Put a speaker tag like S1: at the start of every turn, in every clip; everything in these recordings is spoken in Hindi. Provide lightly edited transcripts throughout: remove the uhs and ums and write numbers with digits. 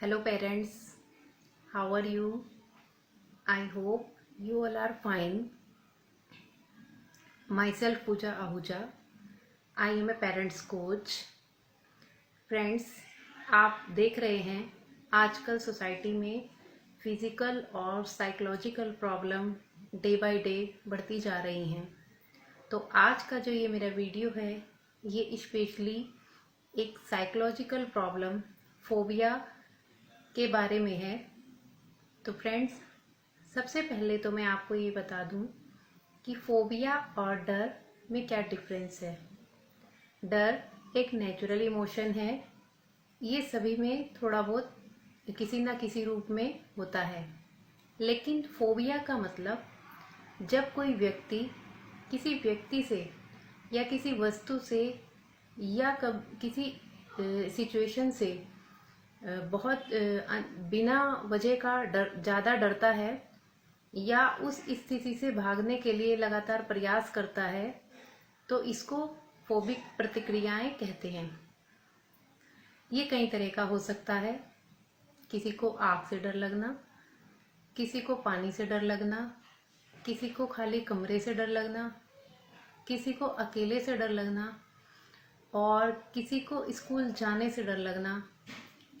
S1: Hello parents, how are you? I hope you all are fine. Myself Pooja Ahuja. I am a parents coach. Friends, आप देख रहे हैं आजकल सोसाइटी में फिजिकल और psychological problem day by day बढ़ती जा रही हैं। तो आज का जो ये मेरा वीडियो है ये स्पेशली एक साइकोलॉजिकल प्रॉब्लम फोबिया के बारे में है। तो फ्रेंड्स, सबसे पहले तो मैं आपको ये बता दूं कि फोबिया और डर में क्या डिफरेंस है। डर एक नेचुरल इमोशन है, ये सभी में थोड़ा बहुत किसी ना किसी रूप में होता है। लेकिन फोबिया का मतलब जब कोई व्यक्ति किसी व्यक्ति से या किसी वस्तु से या किसी सिचुएशन से बहुत बिना वजह का ज़्यादा डरता है या उस स्थिति से भागने के लिए लगातार प्रयास करता है, तो इसको फोबिक प्रतिक्रियाएं कहते हैं। ये कई तरह का हो सकता है। किसी को आग से डर लगना, किसी को पानी से डर लगना, किसी को खाली कमरे से डर लगना, किसी को अकेले से डर लगना, और किसी को स्कूल जाने से डर लगना,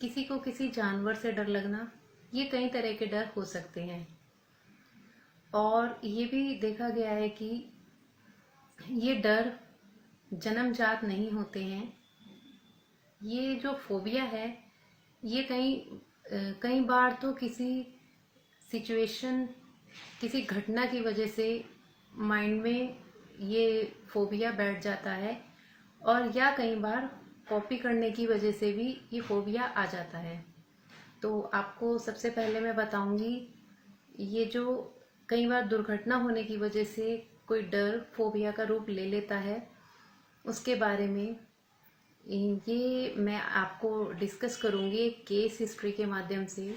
S1: किसी को किसी जानवर से डर लगना। ये कई तरह के डर हो सकते हैं। और ये भी देखा गया है कि ये डर जन्मजात नहीं होते हैं। ये जो फोबिया है ये कई बार तो किसी सिचुएशन, किसी घटना की वजह से माइंड में ये फोबिया बैठ जाता है, और या कई बार कॉपी करने की वजह से भी ये फोबिया आ जाता है। तो आपको सबसे पहले मैं बताऊंगी ये जो कई बार दुर्घटना होने की वजह से कोई डर फोबिया का रूप ले लेता है, उसके बारे में ये मैं आपको डिस्कस करूंगी एक केस हिस्ट्री के माध्यम से।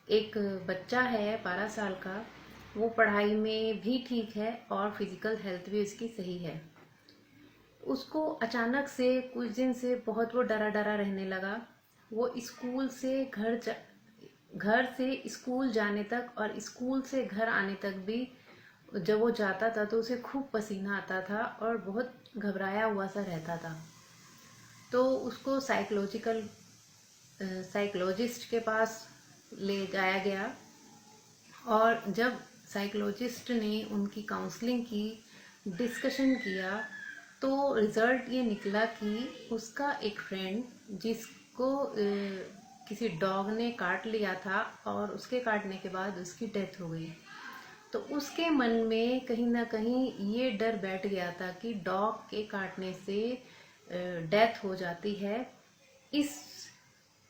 S1: एक बच्चा है 12 साल का, वो पढ़ाई में भी ठीक है और फिजिकल हेल्थ भी उसकी सही है। उसको अचानक से कुछ दिन से बहुत वो डरा डरा रहने लगा। वो घर से स्कूल जाने तक और स्कूल से घर आने तक भी जब वो जाता था तो उसे खूब पसीना आता था और बहुत घबराया हुआ सा रहता था। तो उसको साइकोलॉजिस्ट के पास ले जाया गया, और जब साइकोलॉजिस्ट ने उनकी काउंसलिंग की, डिस्कशन किया, तो रिज़ल्ट ये निकला कि उसका एक फ्रेंड जिसको किसी डॉग ने काट लिया था और उसके काटने के बाद उसकी डेथ हो गई। तो उसके मन में कहीं ना कहीं ये डर बैठ गया था कि डॉग के काटने से डेथ हो जाती है। इस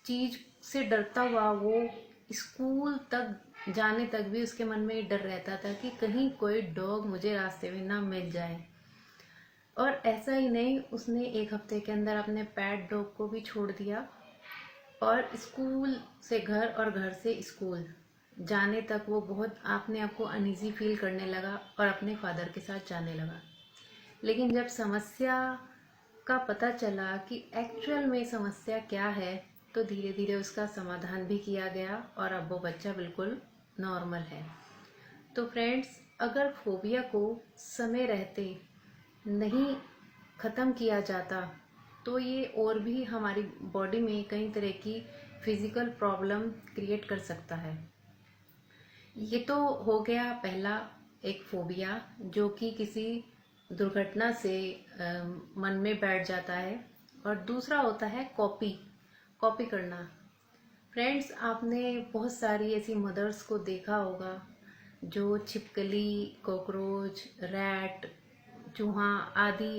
S1: चीज से डरता हुआ वो स्कूल तक जाने तक भी उसके मन में डर रहता था कि कहीं कोई डॉग मुझे रास्ते में ना मिल जाए। और ऐसा ही नहीं, उसने एक हफ्ते के अंदर अपने पेट डॉग को भी छोड़ दिया, और स्कूल से घर और घर से स्कूल जाने तक वो बहुत अपने आप को अनईजी फील करने लगा और अपने फादर के साथ जाने लगा। लेकिन जब समस्या का पता चला कि एक्चुअल में समस्या क्या है, तो धीरे धीरे उसका समाधान भी किया गया और अब वो बच्चा बिल्कुल नॉर्मल है। तो फ्रेंड्स, अगर फोबिया को समय रहते नहीं ख़त्म किया जाता तो ये और भी हमारी बॉडी में कई तरह की फिजिकल प्रॉब्लम क्रिएट कर सकता है। ये तो हो गया पहला एक फोबिया जो कि किसी दुर्घटना से मन में बैठ जाता है। और दूसरा होता है कॉपी करना। फ्रेंड्स, आपने बहुत सारी ऐसी मदर्स को देखा होगा जो छिपकली, कॉकरोच, रैट, चूहा आदि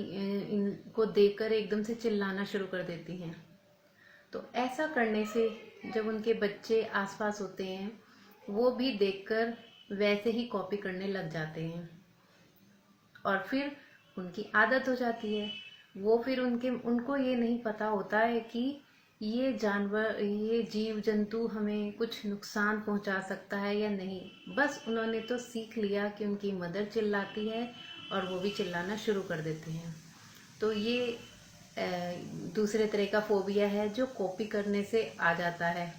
S1: इनको देखकर एकदम से चिल्लाना शुरू कर देती हैं। तो ऐसा करने से जब उनके बच्चे आसपास होते हैं वो भी देखकर वैसे ही कॉपी करने लग जाते हैं, और फिर उनकी आदत हो जाती है। वो फिर उनको ये नहीं पता होता है कि ये जानवर, ये जीव जंतु हमें कुछ नुकसान पहुंचा सकता है या नहीं। बस उन्होंने तो सीख लिया कि उनकी मदर चिल्लाती है और वो भी चिल्लाना शुरू कर देते हैं। तो ये दूसरे तरह का फोबिया है जो कॉपी करने से आ जाता है।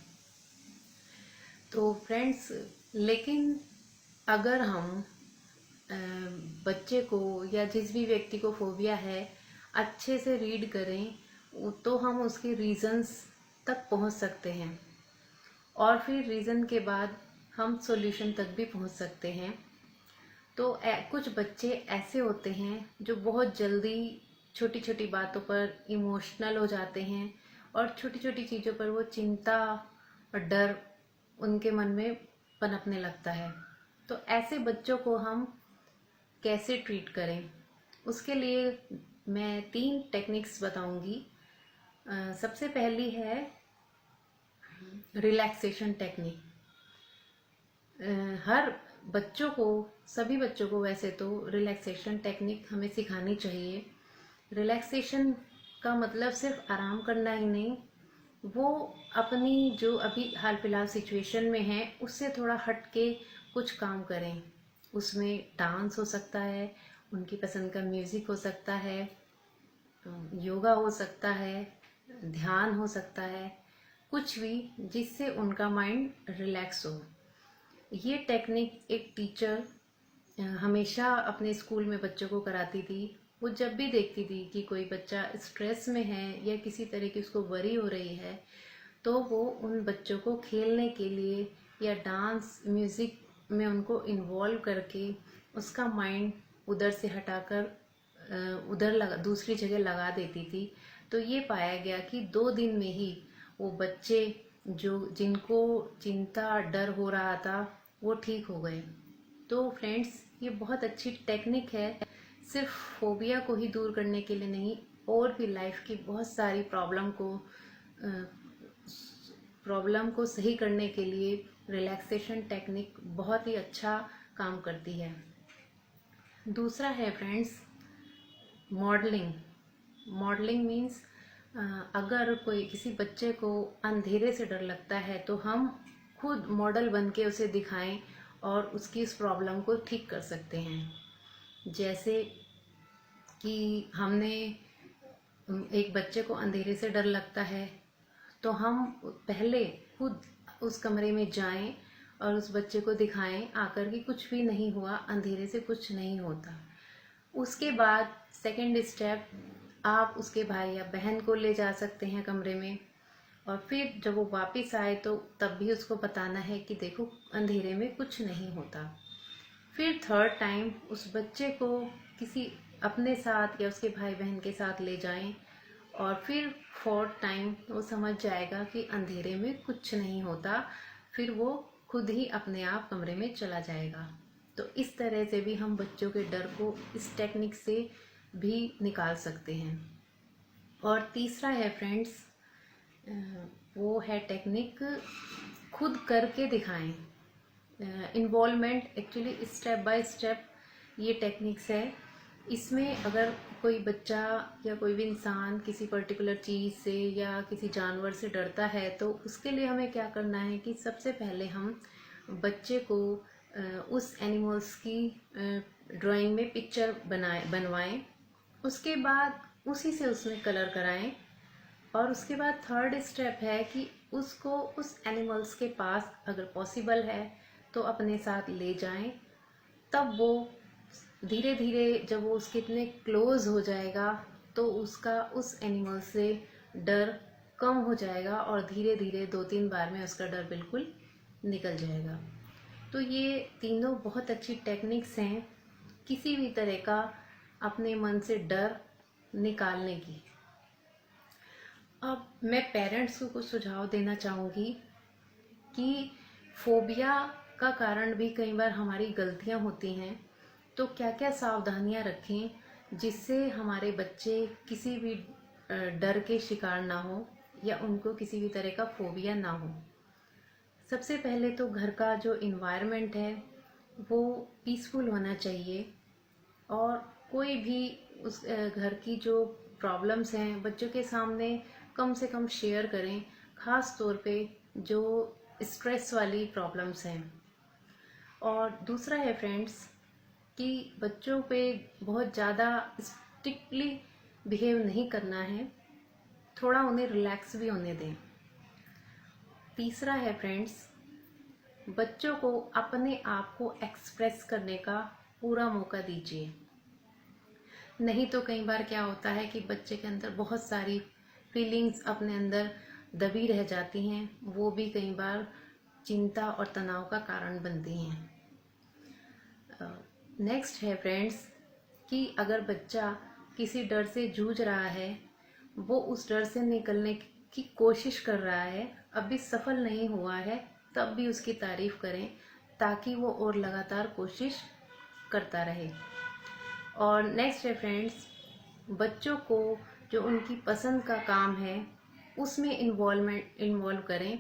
S1: तो फ्रेंड्स, लेकिन अगर हम अ, बच्चे को या जिस भी व्यक्ति को फोबिया है अच्छे से रीड करें, तो हम उसके रीजंस तक पहुंच सकते हैं और फिर रीज़न के बाद हम सॉल्यूशन तक भी पहुंच सकते हैं। तो कुछ बच्चे ऐसे होते हैं जो बहुत जल्दी छोटी छोटी बातों पर इमोशनल हो जाते हैं और छोटी छोटी चीज़ों पर वो चिंता और डर उनके मन में पनपने लगता है। तो ऐसे बच्चों को हम कैसे ट्रीट करें, उसके लिए मैं 3 टेक्निक्स बताऊंगी। सबसे पहली है रिलैक्सेशन टेक्निक। हर बच्चों को, सभी बच्चों को वैसे तो रिलैक्सेशन टेक्निक हमें सिखानी चाहिए। रिलैक्सेशन का मतलब सिर्फ आराम करना ही नहीं, वो अपनी जो अभी हाल फिलहाल सिचुएशन में है उससे थोड़ा हट के कुछ काम करें। उसमें डांस हो सकता है, उनकी पसंद का म्यूज़िक हो सकता है, योगा हो सकता है, ध्यान हो सकता है, कुछ भी जिससे उनका माइंड रिलैक्स हो। ये टेक्निक एक टीचर हमेशा अपने स्कूल में बच्चों को कराती थी। वो जब भी देखती थी कि कोई बच्चा स्ट्रेस में है या किसी तरह की उसको वरी हो रही है, तो वो उन बच्चों को खेलने के लिए या डांस म्यूज़िक में उनको इन्वॉल्व करके उसका माइंड उधर से हटाकर उधर लगा दूसरी जगह लगा देती थी। तो ये पाया गया कि 2 दिन में ही वो बच्चे जो जिनको चिंता डर हो रहा था वो ठीक हो गए। तो फ्रेंड्स, ये बहुत अच्छी टेक्निक है, सिर्फ फोबिया को ही दूर करने के लिए नहीं, और भी लाइफ की बहुत सारी प्रॉब्लम को सही करने के लिए रिलैक्सेशन टेक्निक बहुत ही अच्छा काम करती है। दूसरा है फ्रेंड्स मॉडलिंग। मॉडलिंग मीन्स अगर कोई किसी बच्चे को अंधेरे से डर लगता है तो हम खुद मॉडल बन के उसे दिखाएं और उसकी इस प्रॉब्लम को ठीक कर सकते हैं। जैसे कि हमने एक बच्चे को अंधेरे से डर लगता है, तो हम पहले खुद उस कमरे में जाएं और उस बच्चे को दिखाएं आकर कि कुछ भी नहीं हुआ, अंधेरे से कुछ नहीं होता। उसके बाद सेकंड स्टेप, आप उसके भाई या बहन को ले जा सकते हैं कमरे में, और फिर जब वो वापस आए तो तब भी उसको बताना है कि देखो अंधेरे में कुछ नहीं होता। फिर थर्ड टाइम उस बच्चे को किसी अपने साथ या उसके भाई बहन के साथ ले जाएं, और फिर फोर्थ टाइम वो समझ जाएगा कि अंधेरे में कुछ नहीं होता, फिर वो खुद ही अपने आप कमरे में चला जाएगा। तो इस तरह से भी हम बच्चों के डर को इस टेक्निक से भी निकाल सकते हैं। और तीसरा है फ्रेंड्स, वो है टेक्निक खुद करके दिखाएं। Involvement, actually step by step ये टेक्निक्स है। इसमें अगर कोई बच्चा या कोई भी इंसान किसी पर्टिकुलर चीज़ से या किसी जानवर से डरता है, तो उसके लिए हमें क्या करना है कि सबसे पहले हम बच्चे को उस एनिमल्स की ड्राइंग में पिक्चर बनवाएं। उसके बाद उसी से उसमें कलर कराएं, और उसके बाद थर्ड स्टेप है कि उसको उस एनिमल्स के पास अगर पॉसिबल है तो अपने साथ ले जाएं। तब वो धीरे धीरे जब वो उसके इतने क्लोज हो जाएगा तो उसका उस एनिमल से डर कम हो जाएगा और धीरे धीरे 2-3 बार में उसका डर बिल्कुल निकल जाएगा। तो ये तीनों बहुत अच्छी टेक्निक्स हैं किसी भी तरह का अपने मन से डर निकालने की। अब मैं पेरेंट्स को कुछ सुझाव देना चाहूँगी कि फोबिया का कारण भी कई बार हमारी गलतियाँ होती हैं। तो क्या क्या सावधानियाँ रखें जिससे हमारे बच्चे किसी भी डर के शिकार ना हो या उनको किसी भी तरह का फोबिया ना हो। सबसे पहले तो घर का जो इन्वायरमेंट है वो पीसफुल होना चाहिए, और कोई भी उस घर की जो प्रॉब्लम्स हैं बच्चों के सामने कम से कम शेयर करें, ख़ास तौर पे जो स्ट्रेस वाली प्रॉब्लम्स हैं। और दूसरा है फ्रेंड्स कि बच्चों पे बहुत ज़्यादा स्ट्रिक्टली बिहेव नहीं करना है, थोड़ा उन्हें रिलैक्स भी होने दें। तीसरा है फ्रेंड्स बच्चों को अपने आप को एक्सप्रेस करने का पूरा मौका दीजिए। नहीं तो कई बार क्या होता है कि बच्चे के अंदर बहुत सारी फीलिंग्स अपने अंदर दबी रह जाती हैं, वो भी कई बार चिंता और तनाव का कारण बनती हैं। नेक्स्ट है फ्रेंड्स कि अगर बच्चा किसी डर से जूझ रहा है, वो उस डर से निकलने की कोशिश कर रहा है, अभी सफल नहीं हुआ है, तब भी उसकी तारीफ करें ताकि वो और लगातार कोशिश करता रहे। और नेक्स्ट है फ्रेंड्स, बच्चों को जो उनकी पसंद का काम है उसमें इन्वॉल्व करें,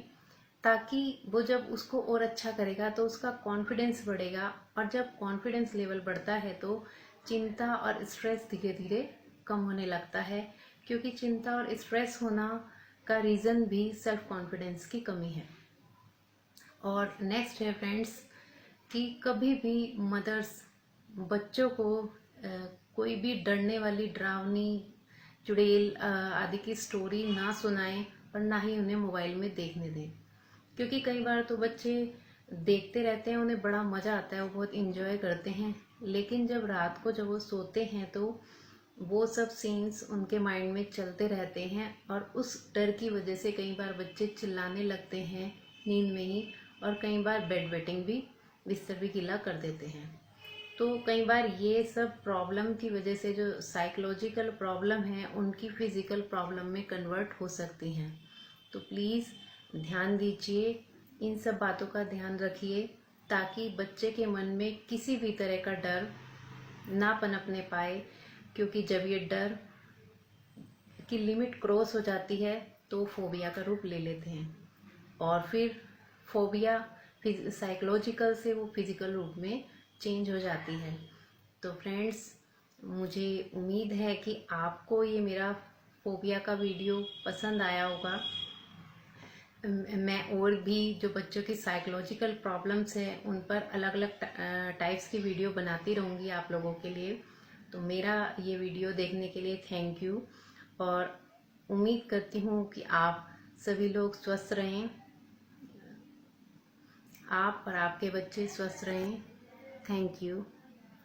S1: ताकि वो जब उसको और अच्छा करेगा तो उसका कॉन्फिडेंस बढ़ेगा, और जब कॉन्फिडेंस लेवल बढ़ता है तो चिंता और स्ट्रेस धीरे धीरे कम होने लगता है, क्योंकि चिंता और स्ट्रेस होना का रीज़न भी सेल्फ कॉन्फिडेंस की कमी है। और नेक्स्ट है फ्रेंड्स कि कभी भी मदर्स बच्चों को कोई भी डरने वाली, डरावनी, चुड़ैल आदि की स्टोरी ना सुनाएं और ना ही उन्हें मोबाइल में देखने दें, क्योंकि कई बार तो बच्चे देखते रहते हैं, उन्हें बड़ा मज़ा आता है, वो बहुत इंजॉय करते हैं, लेकिन जब रात को जब वो सोते हैं तो वो सब सीन्स उनके माइंड में चलते रहते हैं, और उस डर की वजह से कई बार बच्चे चिल्लाने लगते हैं नींद में ही, और कई बार बेड वेटिंग भी, बिस्तर भी गीला कर देते हैं। तो कई बार ये सब प्रॉब्लम की वजह से जो साइकोलॉजिकल प्रॉब्लम है उनकी फिजिकल प्रॉब्लम में कन्वर्ट हो सकती हैं। तो प्लीज़ ध्यान दीजिए, इन सब बातों का ध्यान रखिए, ताकि बच्चे के मन में किसी भी तरह का डर ना पनपने पाए, क्योंकि जब ये डर की लिमिट क्रॉस हो जाती है तो फोबिया का रूप ले लेते हैं, और फिर फोबिया साइकोलॉजिकल से वो फिजिकल रूप में चेंज हो जाती है। तो फ्रेंड्स, मुझे उम्मीद है कि आपको ये मेरा फोबिया का वीडियो पसंद आया होगा। मैं और भी जो बच्चों की साइकोलॉजिकल प्रॉब्लम्स हैं उन पर अलग अलग टाइप्स की वीडियो बनाती रहूँगी आप लोगों के लिए। तो मेरा ये वीडियो देखने के लिए थैंक यू, और उम्मीद करती हूँ कि आप सभी लोग स्वस्थ रहें, आप और आपके बच्चे स्वस्थ रहें। Thank you.